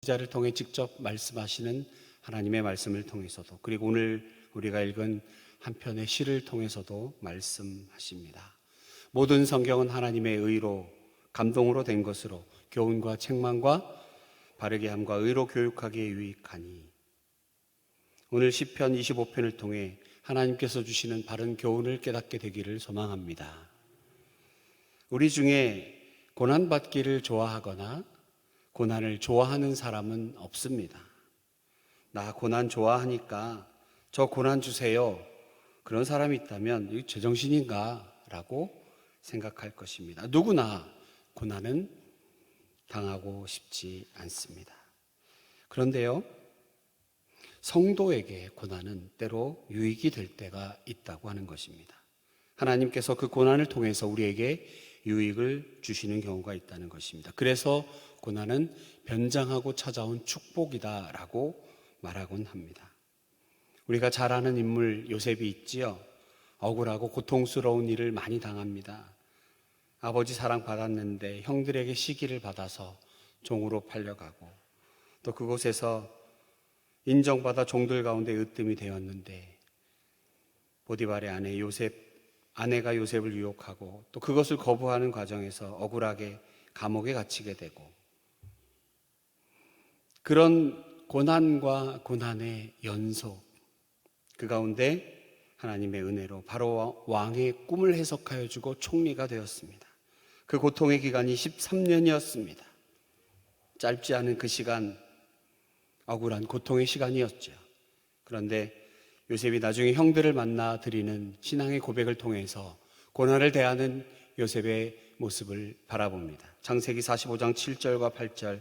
기자를 통해 직접 말씀하시는 하나님의 말씀을 통해서도, 그리고 오늘 우리가 읽은 한 편의 시를 통해서도 말씀하십니다. 모든 성경은 하나님의 의로, 감동으로 된 것으로 교훈과 책망과 바르게 함과 의로 교육하기에 유익하니, 오늘 시편 25편을 통해 하나님께서 주시는 바른 교훈을 깨닫게 되기를 소망합니다. 우리 중에 고난받기를 좋아하거나 고난을 좋아하는 사람은 없습니다. 나 고난 좋아하니까 저 고난 주세요, 그런 사람이 있다면 이 제정신인가? 라고 생각할 것입니다. 누구나 고난은 당하고 싶지 않습니다. 그런데요, 성도에게 고난은 때로 유익이 될 때가 있다고 하는 것입니다. 하나님께서 그 고난을 통해서 우리에게 유익을 주시는 경우가 있다는 것입니다. 그래서 고난은 변장하고 찾아온 축복이다라고 말하곤 합니다. 우리가 잘 아는 인물 요셉이 있지요. 억울하고 고통스러운 일을 많이 당합니다. 아버지 사랑받았는데 형들에게 시기를 받아서 종으로 팔려가고, 또 그곳에서 인정받아 종들 가운데 으뜸이 되었는데 보디발의 아내가 요셉을 유혹하고 또 그것을 거부하는 과정에서 억울하게 감옥에 갇히게 되고, 그런 고난과 고난의 연속, 그 가운데 하나님의 은혜로 바로 왕의 꿈을 해석하여 주고 총리가 되었습니다. 그 고통의 기간이 13년이었습니다. 짧지 않은 그 시간, 억울한 고통의 시간이었죠. 그런데 요셉이 나중에 형들을 만나 드리는 신앙의 고백을 통해서 고난을 대하는 요셉의 모습을 바라봅니다. 창세기 45장 7절과 8절,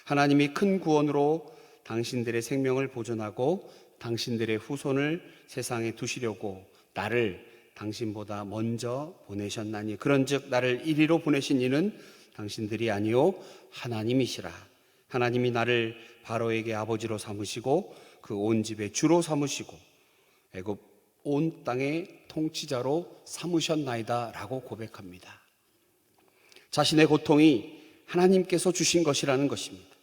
하나님이 큰 구원으로 당신들의 생명을 보존하고 당신들의 후손을 세상에 두시려고 나를 당신보다 먼저 보내셨나니, 그런즉 나를 이리로 보내신 이는 당신들이 아니요 하나님이시라. 하나님이 나를 바로에게 아버지로 삼으시고 그 온 집의 주로 삼으시고 애굽 온 땅의 통치자로 삼으셨나이다 라고 고백합니다. 자신의 고통이 하나님께서 주신 것이라는 것입니다.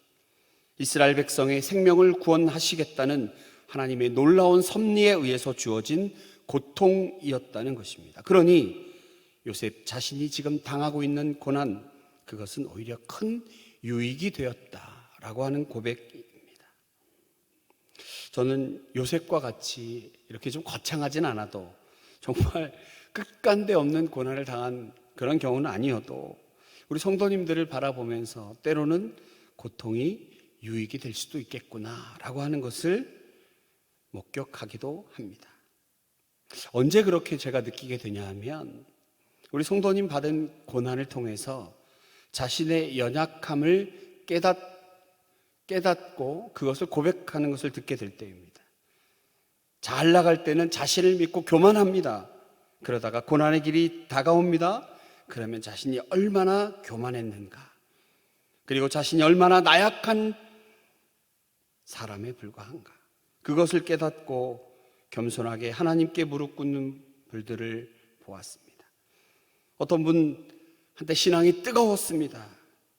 이스라엘 백성의 생명을 구원하시겠다는 하나님의 놀라운 섭리에 의해서 주어진 고통이었다는 것입니다. 그러니 요셉 자신이 지금 당하고 있는 고난, 그것은 오히려 큰 유익이 되었다라고 하는 고백입니다. 저는 요셉과 같이 이렇게 좀 거창하진 않아도 정말 끝간데 없는 고난을 당한 그런 경우는 아니어도 우리 성도님들을 바라보면서 때로는 고통이 유익이 될 수도 있겠구나라고 하는 것을 목격하기도 합니다. 언제 그렇게 제가 느끼게 되냐 하면, 우리 성도님 받은 고난을 통해서 자신의 연약함을 깨닫고 그것을 고백하는 것을 듣게 될 때입니다. 잘 나갈 때는 자신을 믿고 교만합니다. 그러다가 고난의 길이 다가옵니다. 그러면 자신이 얼마나 교만했는가, 그리고 자신이 얼마나 나약한 사람에 불과한가, 그것을 깨닫고 겸손하게 하나님께 무릎 꿇는 분들을 보았습니다. 어떤 분 한때 신앙이 뜨거웠습니다.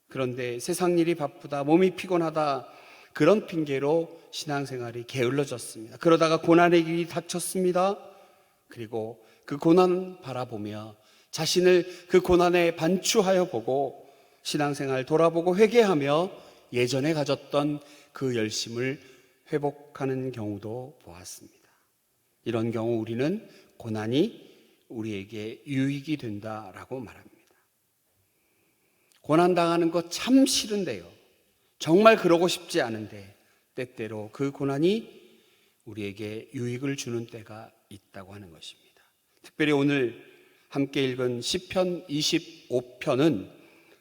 그런데 세상 일이 바쁘다, 몸이 피곤하다, 그런 핑계로 신앙생활이 게을러졌습니다. 그러다가 고난의 길이 닥쳤습니다. 그리고 그 고난 바라보며 자신을 그 고난에 반추하여 보고 신앙생활 돌아보고 회개하며 예전에 가졌던 그 열심을 회복하는 경우도 보았습니다. 이런 경우 우리는 고난이 우리에게 유익이 된다라고 말합니다. 고난당하는 거 참 싫은데요, 정말 그러고 싶지 않은데 때때로 그 고난이 우리에게 유익을 주는 때가 있다고 하는 것입니다. 특별히 오늘 함께 읽은 시편 25편은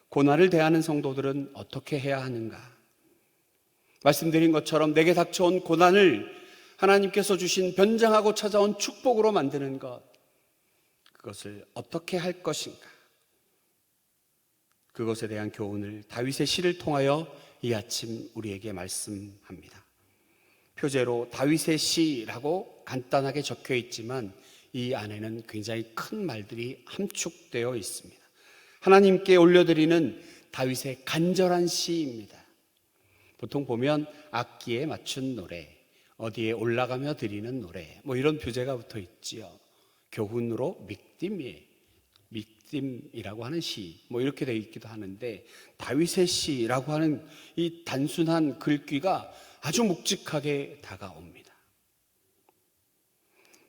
고난을 대하는 성도들은 어떻게 해야 하는가, 말씀드린 것처럼 내게 닥쳐온 고난을 하나님께서 주신 변장하고 찾아온 축복으로 만드는 것, 그것을 어떻게 할 것인가, 그것에 대한 교훈을 다윗의 시를 통하여 이 아침 우리에게 말씀합니다. 표제로 다윗의 시라고 간단하게 적혀 있지만 이 안에는 굉장히 큰 말들이 함축되어 있습니다. 하나님께 올려드리는 다윗의 간절한 시입니다. 보통 보면 악기에 맞춘 노래, 어디에 올라가며 드리는 노래, 뭐 이런 표제가 붙어 있지요. 교훈으로 믹딤이라고 하는 시, 뭐 이렇게 되어 있기도 하는데, 다윗의 시라고 하는 이 단순한 글귀가 아주 묵직하게 다가옵니다.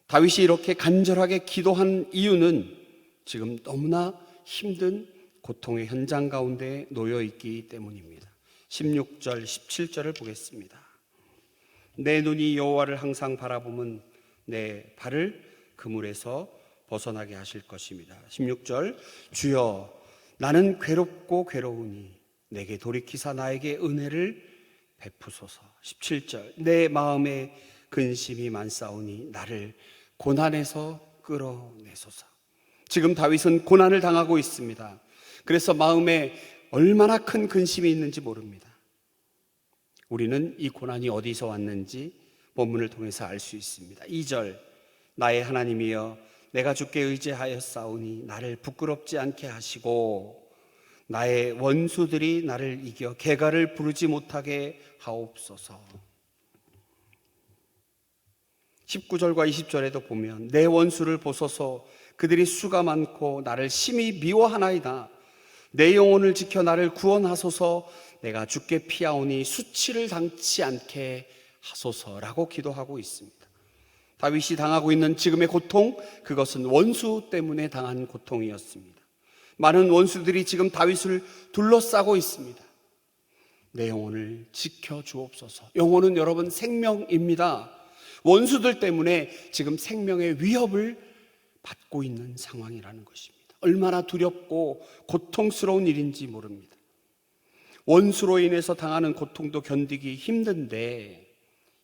다윗이 이렇게 간절하게 기도한 이유는 지금 너무나 힘든 고통의 현장 가운데 놓여 있기 때문입니다. 16절, 17절을 보겠습니다. 내 눈이 여호와를 항상 바라보면 내 발을 그물에서 벗어나게 하실 것입니다. 16절, 주여 나는 괴롭고 괴로우니 내게 돌이키사 나에게 은혜를 베푸소서. 17절, 내 마음에 근심이 많사오니 나를 고난에서 끌어내소서. 지금 다윗은 고난을 당하고 있습니다. 그래서 마음에 얼마나 큰 근심이 있는지 모릅니다. 우리는 이 고난이 어디서 왔는지 본문을 통해서 알 수 있습니다. 2절, 나의 하나님이여 내가 주께 의지하였사오니 나를 부끄럽지 않게 하시고 나의 원수들이 나를 이겨 개가를 부르지 못하게 하옵소서. 19절과 20절에도 보면 내 원수를 보소서 그들이 수가 많고 나를 심히 미워하나이다. 내 영혼을 지켜 나를 구원하소서. 내가 주께 피하오니 수치를 당치 않게 하소서라고 기도하고 있습니다. 다윗이 당하고 있는 지금의 고통, 그것은 원수 때문에 당한 고통이었습니다. 많은 원수들이 지금 다윗을 둘러싸고 있습니다. 내 영혼을 지켜 주옵소서. 영혼은 여러분 생명입니다. 원수들 때문에 지금 생명의 위협을 받고 있는 상황이라는 것입니다. 얼마나 두렵고 고통스러운 일인지 모릅니다. 원수로 인해서 당하는 고통도 견디기 힘든데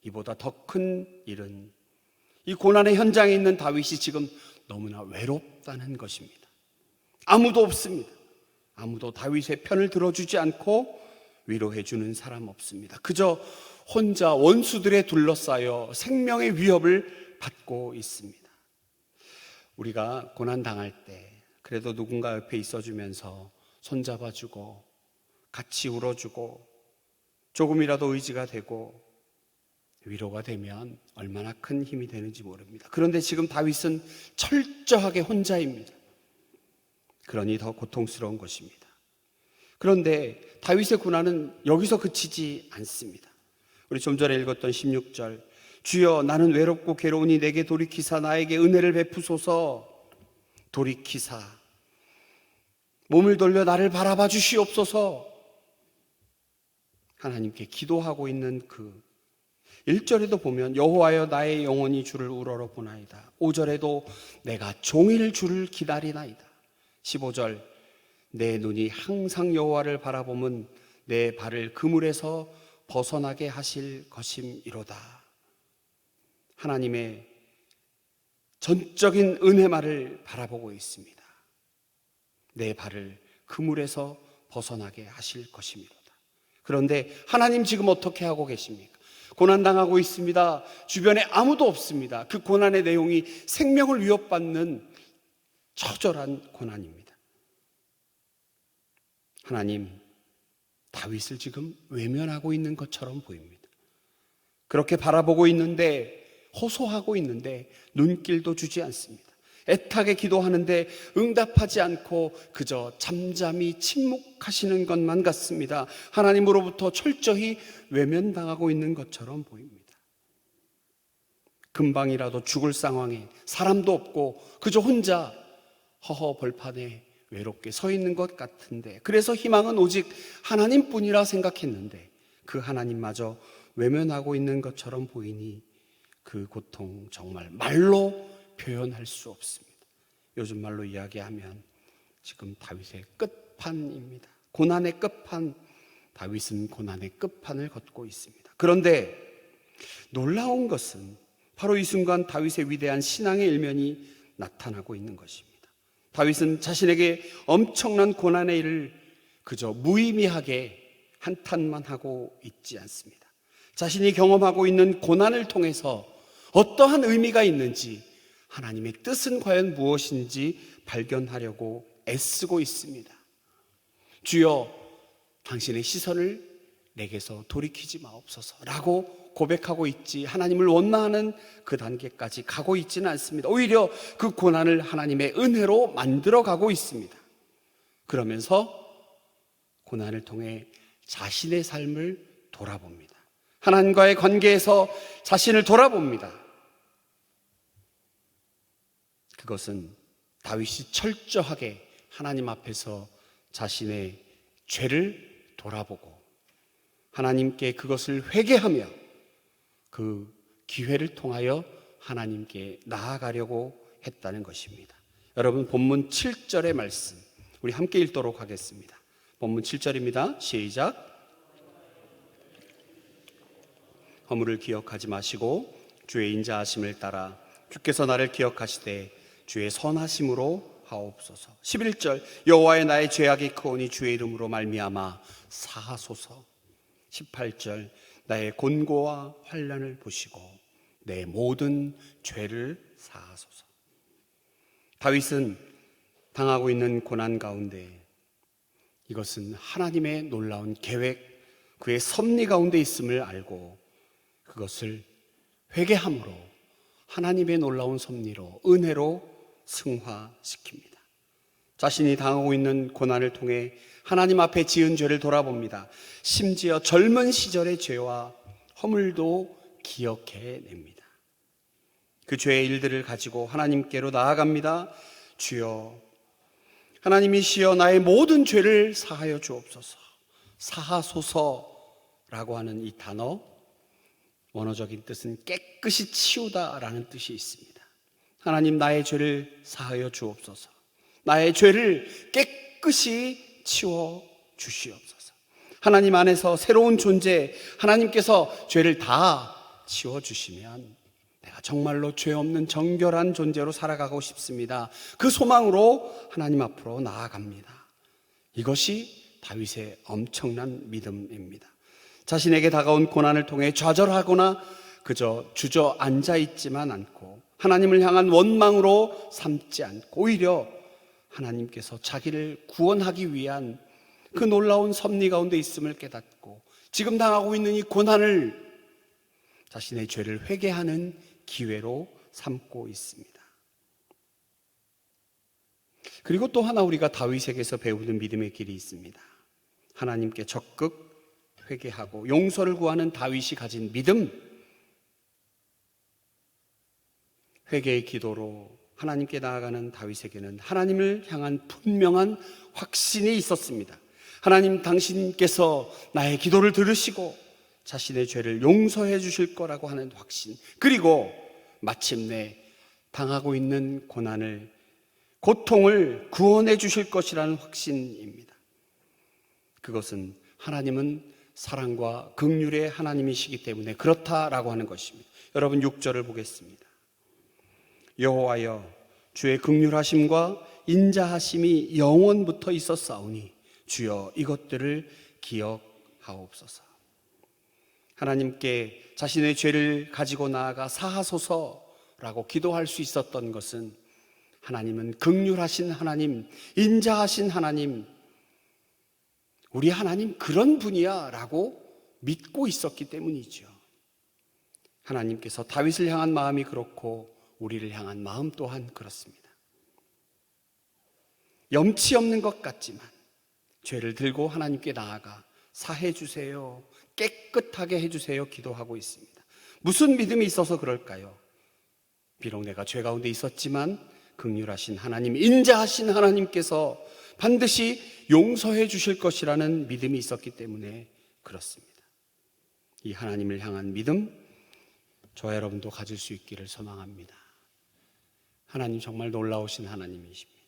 이보다 더 큰 일은 이 고난의 현장에 있는 다윗이 지금 너무나 외롭다는 것입니다. 아무도 없습니다. 아무도 다윗의 편을 들어주지 않고 위로해 주는 사람 없습니다. 그저 혼자 원수들에 둘러싸여 생명의 위협을 받고 있습니다. 우리가 고난 당할 때 그래도 누군가 옆에 있어주면서 손잡아주고 같이 울어주고 조금이라도 의지가 되고 위로가 되면 얼마나 큰 힘이 되는지 모릅니다. 그런데 지금 다윗은 철저하게 혼자입니다. 그러니 더 고통스러운 것입니다. 그런데 다윗의 고난은 여기서 그치지 않습니다. 우리 좀 전에 읽었던 16절, 주여 나는 외롭고 괴로우니 내게 돌이키사 나에게 은혜를 베푸소서. 돌이키사 몸을 돌려 나를 바라봐 주시옵소서. 하나님께 기도하고 있는 그 1절에도 보면 여호와여 나의 영혼이 주를 우러러 보나이다. 5절에도 내가 종일 주를 기다리나이다. 15절 내 눈이 항상 여호와를 바라보면 내 발을 그물에서 벗어나게 하실 것임이로다. 하나님의 전적인 은혜만을 바라보고 있습니다. 내 발을 그물에서 벗어나게 하실 것임이로다. 그런데 하나님 지금 어떻게 하고 계십니까? 고난당하고 있습니다. 주변에 아무도 없습니다. 그 고난의 내용이 생명을 위협받는 처절한 고난입니다. 하나님, 다윗을 지금 외면하고 있는 것처럼 보입니다. 그렇게 바라보고 있는데, 호소하고 있는데 눈길도 주지 않습니다. 애타게 기도하는데 응답하지 않고 그저 잠잠히 침묵하시는 것만 같습니다. 하나님으로부터 철저히 외면당하고 있는 것처럼 보입니다. 금방이라도 죽을 상황에 사람도 없고 그저 혼자 허허 벌판에 외롭게 서 있는 것 같은데, 그래서 희망은 오직 하나님뿐이라 생각했는데 그 하나님마저 외면하고 있는 것처럼 보이니 그 고통 정말 말로 표현할 수 없습니다. 요즘 말로 이야기하면 지금 다윗의 끝판입니다. 고난의 끝판. 다윗은 고난의 끝판을 걷고 있습니다. 그런데 놀라운 것은 바로 이 순간 다윗의 위대한 신앙의 일면이 나타나고 있는 것입니다. 다윗은 자신에게 엄청난 고난의 일을 그저 무의미하게 한탄만 하고 있지 않습니다. 자신이 경험하고 있는 고난을 통해서 어떠한 의미가 있는지, 하나님의 뜻은 과연 무엇인지 발견하려고 애쓰고 있습니다. 주여, 당신의 시선을 내게서 돌이키지 마옵소서 라고 고백하고 있지, 하나님을 원망하는 그 단계까지 가고 있지는 않습니다. 오히려 그 고난을 하나님의 은혜로 만들어 가고 있습니다. 그러면서 고난을 통해 자신의 삶을 돌아봅니다. 하나님과의 관계에서 자신을 돌아봅니다. 그것은 다윗이 철저하게 하나님 앞에서 자신의 죄를 돌아보고 하나님께 그것을 회개하며 그 기회를 통하여 하나님께 나아가려고 했다는 것입니다. 여러분, 본문 7절의 말씀 우리 함께 읽도록 하겠습니다. 본문 7절입니다. 시작. 허물을 기억하지 마시고 주의 인자하심을 따라 주께서 나를 기억하시되 주의 선하심으로 하옵소서. 11절. 여호와의 나의 죄악이 크오니 주의 이름으로 말미암아 사하소서. 18절. 나의 곤고와 환난을 보시고 내 모든 죄를 사하소서. 다윗은 당하고 있는 고난 가운데 이것은 하나님의 놀라운 계획, 그의 섭리 가운데 있음을 알고 그것을 회개함으로 하나님의 놀라운 섭리로, 은혜로 승화시킵니다. 자신이 당하고 있는 고난을 통해 하나님 앞에 지은 죄를 돌아봅니다. 심지어 젊은 시절의 죄와 허물도 기억해냅니다. 그 죄의 일들을 가지고 하나님께로 나아갑니다. 주여, 하나님이시여 나의 모든 죄를 사하여 주옵소서. 사하소서라고 하는 이 단어, 원어적인 뜻은 깨끗이 치우다라는 뜻이 있습니다. 하나님, 나의 죄를 사하여 주옵소서. 나의 죄를 깨끗이 치워 주시옵소서. 하나님 안에서 새로운 존재, 하나님께서 죄를 다 치워 주시면 내가 정말로 죄 없는 정결한 존재로 살아가고 싶습니다. 그 소망으로 하나님 앞으로 나아갑니다. 이것이 다윗의 엄청난 믿음입니다. 자신에게 다가온 고난을 통해 좌절하거나 그저 주저앉아 있지만 않고 하나님을 향한 원망으로 삼지 않고 오히려 하나님께서 자기를 구원하기 위한 그 놀라운 섭리 가운데 있음을 깨닫고 지금 당하고 있는 이 고난을 자신의 죄를 회개하는 기회로 삼고 있습니다. 그리고 또 하나 우리가 다윗에게서 배우는 믿음의 길이 있습니다. 하나님께 적극 회개하고 용서를 구하는 다윗이 가진 믿음, 회개의 기도로 하나님께 나아가는 다윗에게는 하나님을 향한 분명한 확신이 있었습니다. 하나님, 당신께서 나의 기도를 들으시고 자신의 죄를 용서해 주실 거라고 하는 확신, 그리고 마침내 당하고 있는 고난을, 고통을 구원해 주실 것이라는 확신입니다. 그것은 하나님은 사랑과 긍휼의 하나님이시기 때문에 그렇다라고 하는 것입니다. 여러분, 6절을 보겠습니다. 여호와여, 주의 긍휼하심과 인자하심이 영원부터 있었사오니 주여 이것들을 기억하옵소서. 하나님께 자신의 죄를 가지고 나아가 사하소서라고 기도할 수 있었던 것은 하나님은 긍휼하신 하나님, 인자하신 하나님, 우리 하나님 그런 분이야 라고 믿고 있었기 때문이죠. 하나님께서 다윗을 향한 마음이 그렇고 우리를 향한 마음 또한 그렇습니다. 염치 없는 것 같지만 죄를 들고 하나님께 나아가 사해 주세요, 깨끗하게 해주세요 기도하고 있습니다. 무슨 믿음이 있어서 그럴까요? 비록 내가 죄 가운데 있었지만 긍휼하신 하나님, 인자하신 하나님께서 반드시 용서해 주실 것이라는 믿음이 있었기 때문에 그렇습니다. 이 하나님을 향한 믿음, 저와 여러분도 가질 수 있기를 소망합니다. 하나님 정말 놀라우신 하나님이십니다.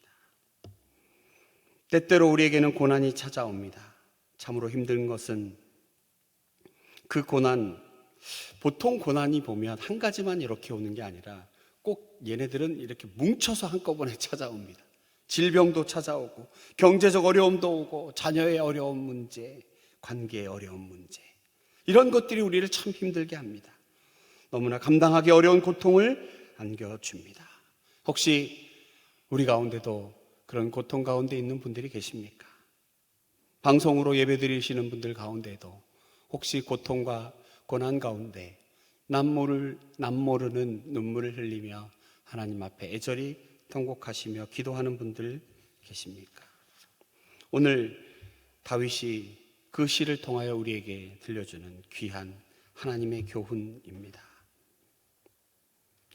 때때로 우리에게는 고난이 찾아옵니다. 참으로 힘든 것은 그 고난, 보통 고난이 보면 한 가지만 이렇게 오는 게 아니라 꼭 얘네들은 이렇게 뭉쳐서 한꺼번에 찾아옵니다. 질병도 찾아오고 경제적 어려움도 오고 자녀의 어려운 문제, 관계의 어려운 문제, 이런 것들이 우리를 참 힘들게 합니다. 너무나 감당하기 어려운 고통을 안겨줍니다. 혹시 우리 가운데도 그런 고통 가운데 있는 분들이 계십니까? 방송으로 예배드리시는 분들 가운데도 혹시 고통과 고난 가운데 남모르는 눈물을 흘리며 하나님 앞에 애절히 통곡하시며 기도하는 분들 계십니까? 오늘 다윗이 그 시를 통하여 우리에게 들려주는 귀한 하나님의 교훈입니다.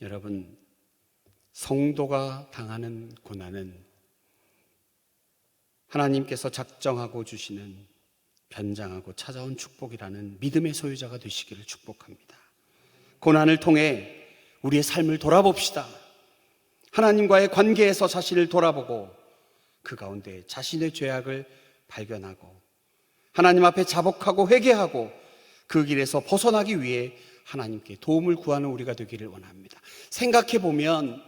여러분, 성도가 당하는 고난은 하나님께서 작정하고 주시는 변장하고 찾아온 축복이라는 믿음의 소유자가 되시기를 축복합니다. 고난을 통해 우리의 삶을 돌아봅시다. 하나님과의 관계에서 자신을 돌아보고 그 가운데 자신의 죄악을 발견하고 하나님 앞에 자복하고 회개하고 그 길에서 벗어나기 위해 하나님께 도움을 구하는 우리가 되기를 원합니다. 생각해 보면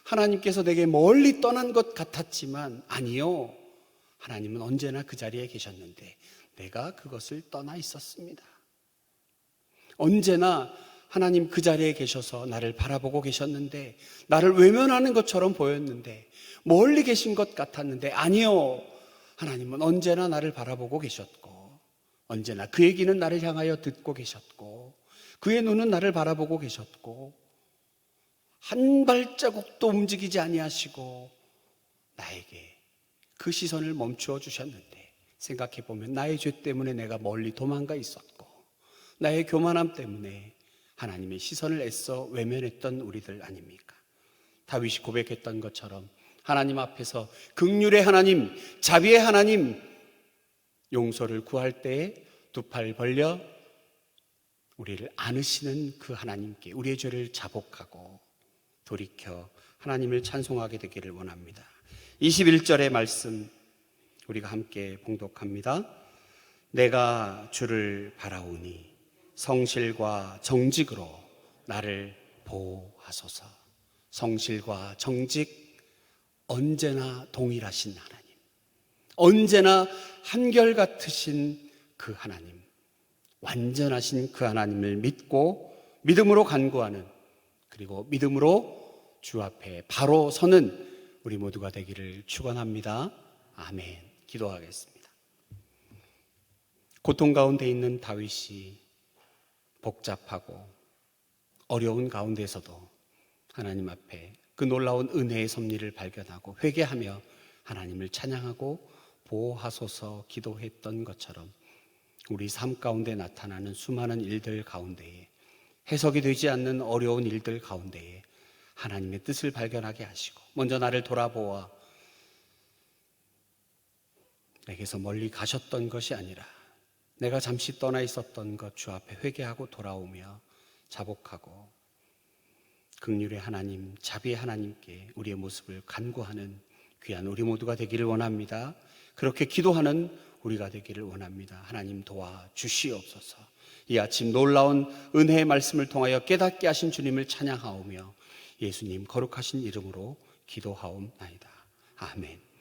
하나님께서 내게 멀리 떠난 것 같았지만 아니요, 하나님은 언제나 그 자리에 계셨는데 내가 그것을 떠나 있었습니다. 언제나 하나님 그 자리에 계셔서 나를 바라보고 계셨는데, 나를 외면하는 것처럼 보였는데, 멀리 계신 것 같았는데 아니요, 하나님은 언제나 나를 바라보고 계셨고 언제나 그의 귀는 나를 향하여 듣고 계셨고 그의 눈은 나를 바라보고 계셨고 한 발자국도 움직이지 아니하시고 나에게 그 시선을 멈추어 주셨는데, 생각해 보면 나의 죄 때문에 내가 멀리 도망가 있었고 나의 교만함 때문에 하나님의 시선을 애써 외면했던 우리들 아닙니까? 다윗이 고백했던 것처럼 하나님 앞에서 긍휼의 하나님, 자비의 하나님, 용서를 구할 때에 두 팔 벌려 우리를 안으시는 그 하나님께 우리의 죄를 자복하고 돌이켜 하나님을 찬송하게 되기를 원합니다. 21절의 말씀 우리가 함께 봉독합니다. 내가 주를 바라오니 성실과 정직으로 나를 보호하소서. 성실과 정직, 언제나 동일하신 하나님, 언제나 한결같으신 그 하나님, 완전하신 그 하나님을 믿고 믿음으로 간구하는, 그리고 믿음으로 주 앞에 바로 서는 우리 모두가 되기를 축원합니다. 아멘. 기도하겠습니다. 고통 가운데 있는 다윗이 복잡하고 어려운 가운데서도 하나님 앞에 그 놀라운 은혜의 섭리를 발견하고 회개하며 하나님을 찬양하고 보호하소서 기도했던 것처럼 우리 삶 가운데 나타나는 수많은 일들 가운데에, 해석이 되지 않는 어려운 일들 가운데에 하나님의 뜻을 발견하게 하시고 먼저 나를 돌아보아 내게서 멀리 가셨던 것이 아니라 내가 잠시 떠나 있었던 것 주 앞에 회개하고 돌아오며 자복하고 긍휼의 하나님, 자비의 하나님께 우리의 모습을 간구하는 귀한 우리 모두가 되기를 원합니다. 그렇게 기도하는 우리가 되기를 원합니다. 하나님 도와주시옵소서. 이 아침 놀라운 은혜의 말씀을 통하여 깨닫게 하신 주님을 찬양하오며 예수님 거룩하신 이름으로 기도하옵나이다. 아멘.